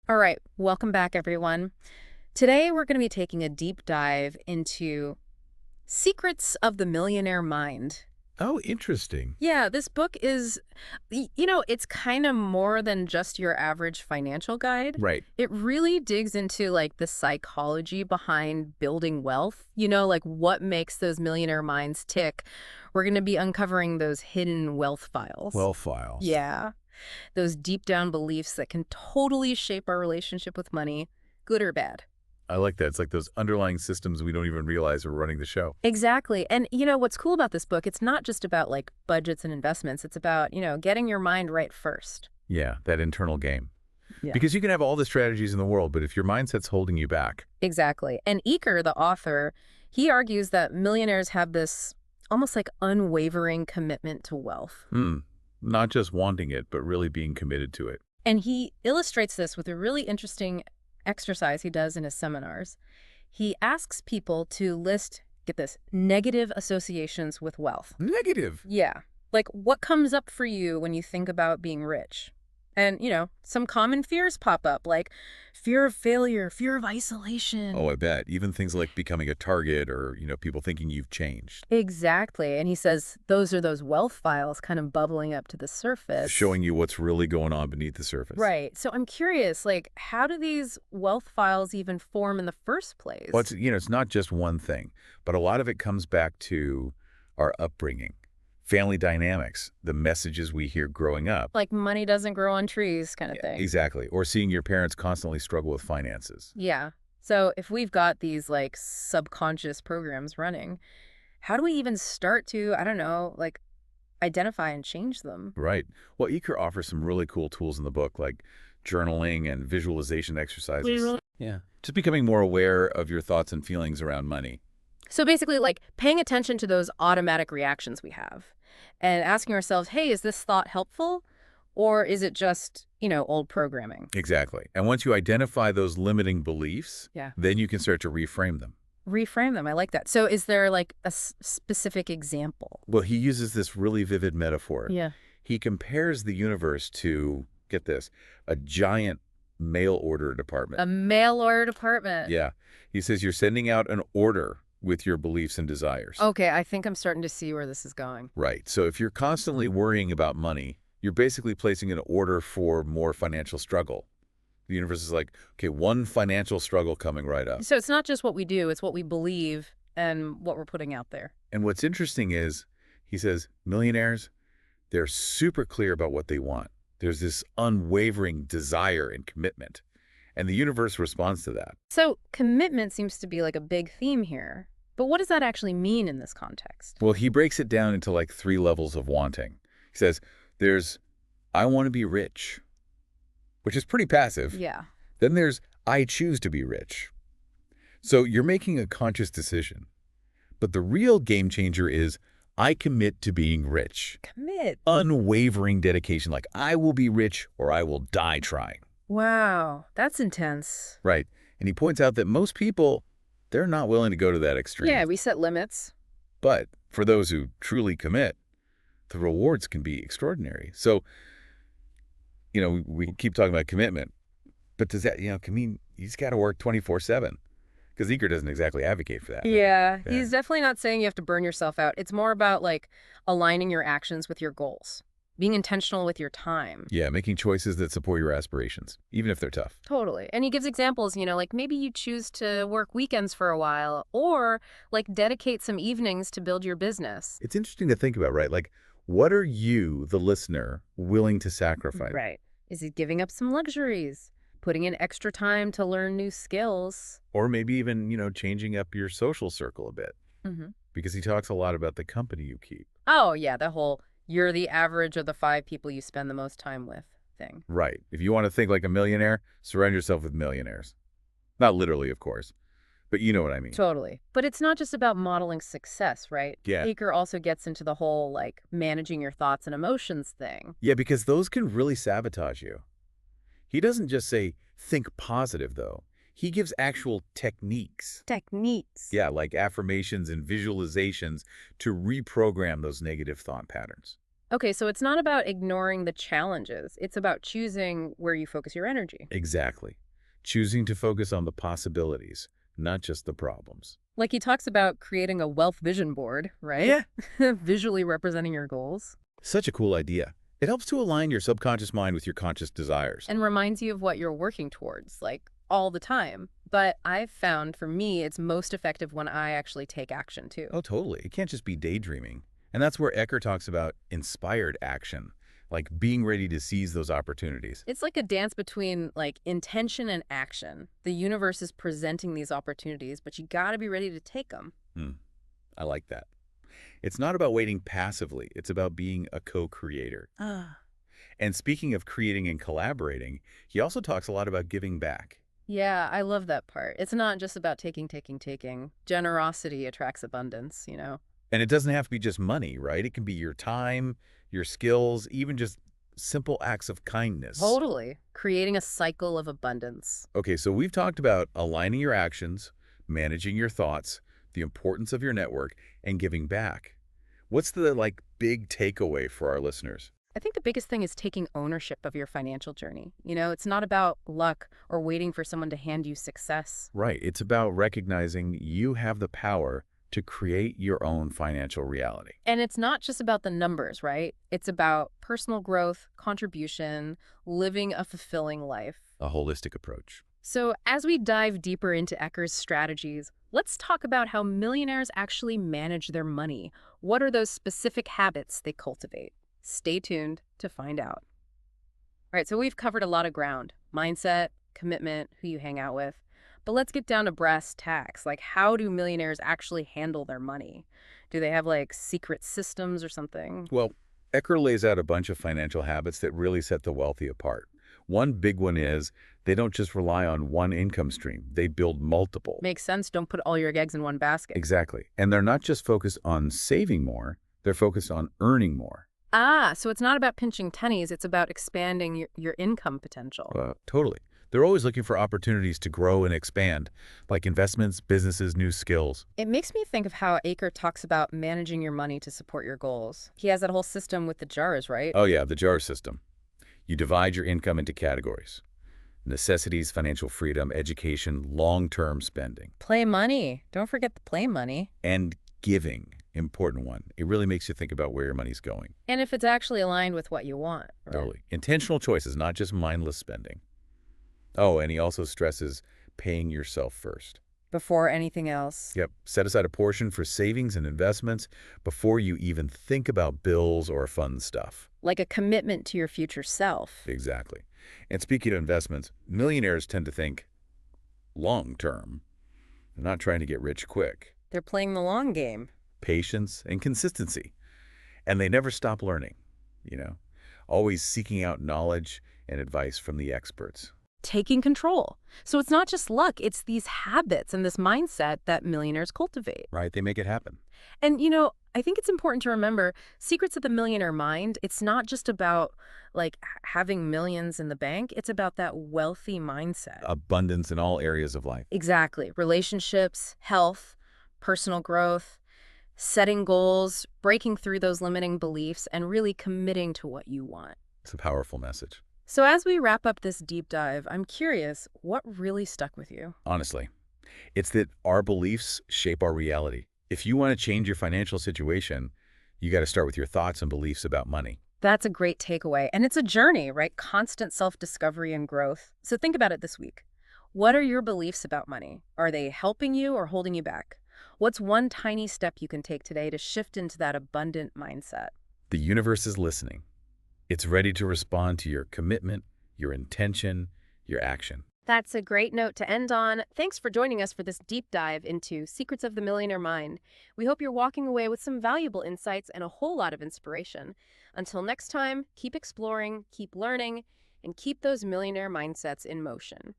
All right, welcome back, everyone. Today, we're going to be taking a deep dive into Secrets of the Millionaire Mind. Oh, interesting. Yeah, this book is, it's kind of more than just your average financial guide. Right. It really digs into like the psychology behind building wealth, like what makes those millionaire minds tick. We're going to be uncovering those hidden wealth files. Well files. Yeah, those deep down beliefs that can totally shape our relationship with money, good or bad. I like that. It's like those underlying systems we don't even realize are running the show. Exactly. And what's cool about this book, it's not just about like budgets and investments. It's about, getting your mind right first. Yeah, that internal game. Yeah. Because you can have all the strategies in the world, but if your mindset's holding you back. Exactly. And Eker, the author, he argues that millionaires have this almost like unwavering commitment to wealth. Not just wanting it, but really being committed to it. And he illustrates this with a really interesting exercise he does in his seminars. He asks people to list, get this, negative associations with wealth. Negative. Yeah. Like what comes up for you when you think about being rich? And, some common fears pop up, like fear of failure, fear of isolation. Oh, I bet. Even things like becoming a target or, people thinking you've changed. Exactly. And he says those are those wealth files kind of bubbling up to the surface. Showing you what's really going on beneath the surface. Right. So I'm curious, like, how do these wealth files even form in the first place? Well, it's not just one thing, but a lot of it comes back to our upbringing. Family dynamics, the messages we hear growing up. Like money doesn't grow on trees kind of thing. Exactly. Or seeing your parents constantly struggle with finances. Yeah. So if we've got these like subconscious programs running, how do we even start to, I don't know, like identify and change them? Right. Well, Eker offers some really cool tools in the book, like journaling and visualization exercises. Yeah. Just becoming more aware of your thoughts and feelings around money. So basically like paying attention to those automatic reactions we have and asking ourselves, hey, is this thought helpful? Or is it just, old programming? Exactly. And once you identify those limiting beliefs, Yeah. then you can start to reframe them. Reframe them. I like that. So is there like a specific example? Well, he uses this really vivid metaphor. Yeah. He compares the universe to, get this, a giant mail order department. A mail order department. Yeah. He says you're sending out an order with your beliefs and desires. Okay, I think I'm starting to see where this is going. Right. So if you're constantly worrying about money, you're basically placing an order for more financial struggle. The universe is like, okay, one financial struggle coming right up. So it's not just what we do, it's what we believe and what we're putting out there. And what's interesting is, he says, millionaires, they're super clear about what they want. There's this unwavering desire and commitment. And the universe responds to that. So commitment seems to be like a big theme here. But what does that actually mean in this context? Well, he breaks it down into like 3 levels of wanting. He says, there's, I want to be rich, which is pretty passive. Yeah. Then there's, I choose to be rich. So you're making a conscious decision. But the real game changer is, I commit to being rich. Commit. Unwavering dedication, like I will be rich or I will die trying. Wow, that's intense. Right. And he points out that most people, they're not willing to go to that extreme. Yeah, we set limits. But for those who truly commit, the rewards can be extraordinary. So, we keep talking about commitment, but does that, can mean you just got to work 24/7? Because Eker doesn't exactly advocate for that. Yeah, he's definitely not saying you have to burn yourself out. It's more about like aligning your actions with your goals, being intentional with your time. Yeah, making choices that support your aspirations, even if they're tough. Totally. And he gives examples, like maybe you choose to work weekends for a while or like dedicate some evenings to build your business. It's interesting to think about, right? Like, what are you, the listener, willing to sacrifice? Right. Is it giving up some luxuries? Putting in extra time to learn new skills? Or maybe even, changing up your social circle a bit. Because he talks a lot about the company you keep. Oh, yeah, the whole you're the average of the 5 people you spend the most time with thing. Right. If you want to think like a millionaire, surround yourself with millionaires. Not literally, of course, but you know what I mean. Totally. But it's not just about modeling success, right? Yeah. Eker also gets into the whole, like, managing your thoughts and emotions thing. Yeah, because those can really sabotage you. He doesn't just say, think positive, though. He gives actual techniques. Techniques. Yeah, like affirmations and visualizations to reprogram those negative thought patterns. Okay, so it's not about ignoring the challenges. It's about choosing where you focus your energy. Exactly. Choosing to focus on the possibilities, not just the problems. Like he talks about creating a wealth vision board, right? Yeah. Visually representing your goals. Such a cool idea. It helps to align your subconscious mind with your conscious desires. And reminds you of what you're working towards, like all the time. But I've found for me, it's most effective when I actually take action too. Oh, totally. It can't just be daydreaming. And that's where Eker talks about inspired action, like being ready to seize those opportunities. It's like a dance between like intention and action. The universe is presenting these opportunities, but you got to be ready to take them. Hmm, I like that. It's not about waiting passively. It's about being a co-creator. Ah. And speaking of creating and collaborating, he also talks a lot about giving back. Yeah, I love that part. It's not just about taking. Generosity attracts abundance. And it doesn't have to be just money, right? It can be your time, your skills, even just simple acts of kindness. Totally. Creating a cycle of abundance. Okay, so we've talked about aligning your actions, managing your thoughts, the importance of your network, and giving back. What's the, big takeaway for our listeners? I think the biggest thing is taking ownership of your financial journey. It's not about luck or waiting for someone to hand you success. Right. It's about recognizing you have the power to create your own financial reality. And it's not just about the numbers, right? It's about personal growth, contribution, living a fulfilling life. A holistic approach. So, as we dive deeper into Ecker's strategies, let's talk about how millionaires actually manage their money. What are those specific habits they cultivate? Stay tuned to find out. All right, so we've covered a lot of ground: mindset, commitment, who you hang out with. But let's get down to brass tacks. Like, how do millionaires actually handle their money? Do they have like secret systems or something? Well, Ecker lays out a bunch of financial habits that really set the wealthy apart. One big one is they don't just rely on one income stream. They build multiple. Makes sense. Don't put all your eggs in one basket. Exactly. And they're not just focused on saving more, they're focused on earning more. Ah, so it's not about pinching pennies. It's about expanding your income potential. Totally. They're always looking for opportunities to grow and expand, like investments, businesses, new skills. It makes me think of how Aker talks about managing your money to support your goals. He has that whole system with the jars, right? Oh yeah, the jar system. You divide your income into categories: necessities, financial freedom, education, long-term spending, Play money. Don't forget the play money. and giving. Important one. It really makes you think about where your money's going. And if it's actually aligned with what you want. Right? Totally. Intentional choices, not just mindless spending. Oh, and he also stresses paying yourself first. Before anything else. Yep. Set aside a portion for savings and investments before you even think about bills or fun stuff. Like a commitment to your future self. Exactly. And speaking of investments, millionaires tend to think long term. They're not trying to get rich quick. They're playing the long game. Patience and consistency. And they never stop learning, you know, always seeking out knowledge and advice from the experts. Taking control. So it's not just luck, it's these habits and this mindset that millionaires cultivate. Right? They make it happen. And, I think it's important to remember Secrets of the Millionaire Mind, it's not just about like having millions in the bank, it's about that wealthy mindset. Abundance in all areas of life. Exactly. Relationships, health, personal growth, setting goals, breaking through those limiting beliefs, and really committing to what you want. It's a powerful message. So as we wrap up this deep dive, I'm curious, what really stuck with you? Honestly, it's that our beliefs shape our reality. If you want to change your financial situation, you got to start with your thoughts and beliefs about money. That's a great takeaway. And it's a journey, right? Constant self-discovery and growth. So think about it this week. What are your beliefs about money? Are they helping you or holding you back? What's one tiny step you can take today to shift into that abundant mindset? The universe is listening. It's ready to respond to your commitment, your intention, your action. That's a great note to end on. Thanks for joining us for this deep dive into Secrets of the Millionaire Mind. We hope you're walking away with some valuable insights and a whole lot of inspiration. Until next time, keep exploring, keep learning, and keep those millionaire mindsets in motion.